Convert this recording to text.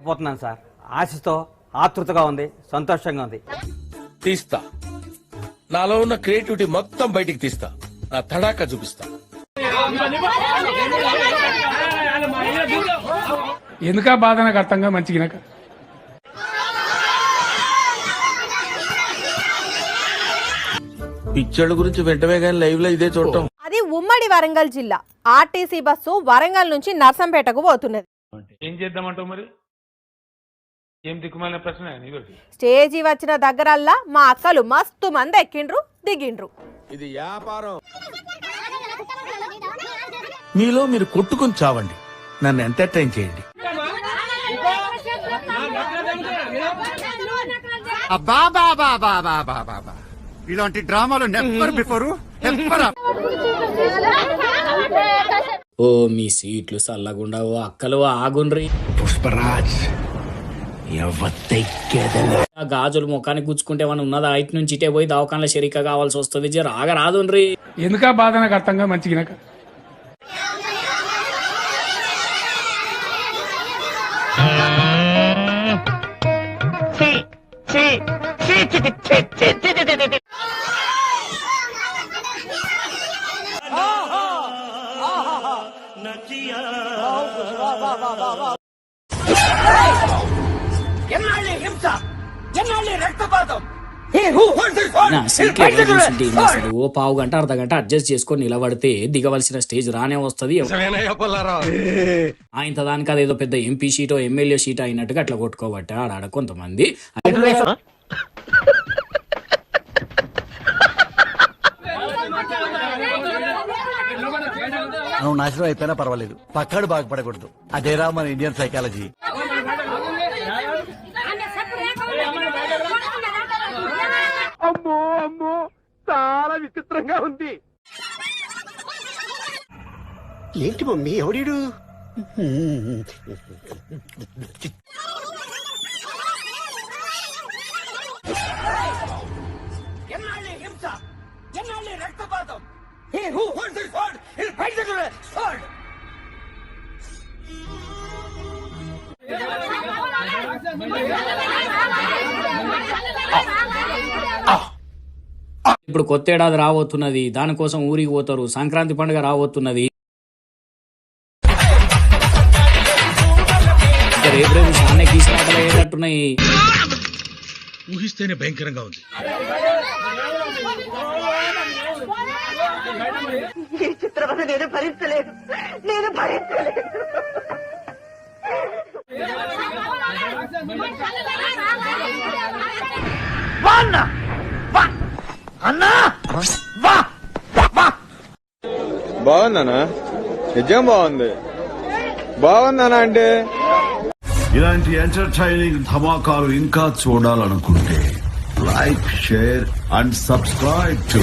పోతున్నాను సార్, ఆశతో ఆతృతగా ఉంది, సంతోషంగా ఉంది. తీస్తా, నాలో ఉన్న క్రియేటివిటీ మొత్తం బయటికి తీస్తా, నా తడాకా చూపిస్తా. ఎందుకా బాధ నాకు అర్థంగా మంచిగా పిక్చర్ల గురించి వెంటనే కానీ లైవ్ లో ఇదే చూడటం. అది ఉమ్మడి వరంగల్ జిల్లా. ఆర్టీసీ బస్సు వరంగల్ నుంచి నర్సంపేటకు పోతున్నది. ఏం చేద్దామంటావు మరి? ఏం దిక్కుమాలిన ప్రశ్న. స్టేజీ వచ్చిన దగ్గరల్లా మా అక్కలు మస్తు మంది ఎక్కిండ్రు, దిగిండ్రు. ఇది వ్యాపారం. మీలో మీరు కొట్టుకుని చావండి, నన్ను ఎంటర్టైన్ చేయండి. ఇలాంటి డ్రామాలు నెవర్ బిఫోర్ నెవర్. ఓ మీ సీట్లు సల్లగుండవు అక్కలు ఆగుండ్రి. పుష్పరాజ్ గాజులు ముఖానికి గుచ్చుకుంటే మనం ఉన్నదా ఇటు నుంచి ఇటే పోయి దవాఖానలో షరీకా కావాల్సి వస్తుంది. జర ఆగరాదుండ్రి. ఎందుకా బాధ నాకు అర్థంగా మంచిగా ఓ పావు గంట అర్ధ గంట అడ్జస్ట్ చేసుకొని నిలబడితే దిగవలసిన స్టేజ్ రానే వస్తుంది. ఆయన దానికి అదేదో పెద్ద ఎంపీ షీటో ఎమ్మెల్యే షీట్ అయినట్టుగా అట్లా కొట్టుకోబట్ట ఆడ కొంతమంది. నువ్వు నాశనం అయిపోయినా పర్వాలేదు, పక్కాడు బాగుపడకూడదు. అదేరా మన ఇండియన్ సైకాలజీ. అమ్మో అమ్మో చాలా విచిత్రంగా ఉంది. ఏంటి మమ్మీ ఎవడీడు? ఇప్పుడు కొత్త ఏడాది రాబోతున్నది, దానికోసం ఊరికి పోతారు. సంక్రాంతి పండుగ రాబోతున్నది. రేపు రేపు చాలా గీసినాటలు అయ్యేటట్టున్నాయి. ఊహిస్తేనే భయంకరంగా ఉంది. ఈ చిత్రవద నేను భరించలేదు, నేను భరించలేదు. బాగుందనా? నిజం బాగుంది. బాగుందనా అంటే ఇలాంటి ఎంటర్టైనింగ్ ధమాకాలు ఇంకా చూడాలనుకుంటే like, share and subscribe to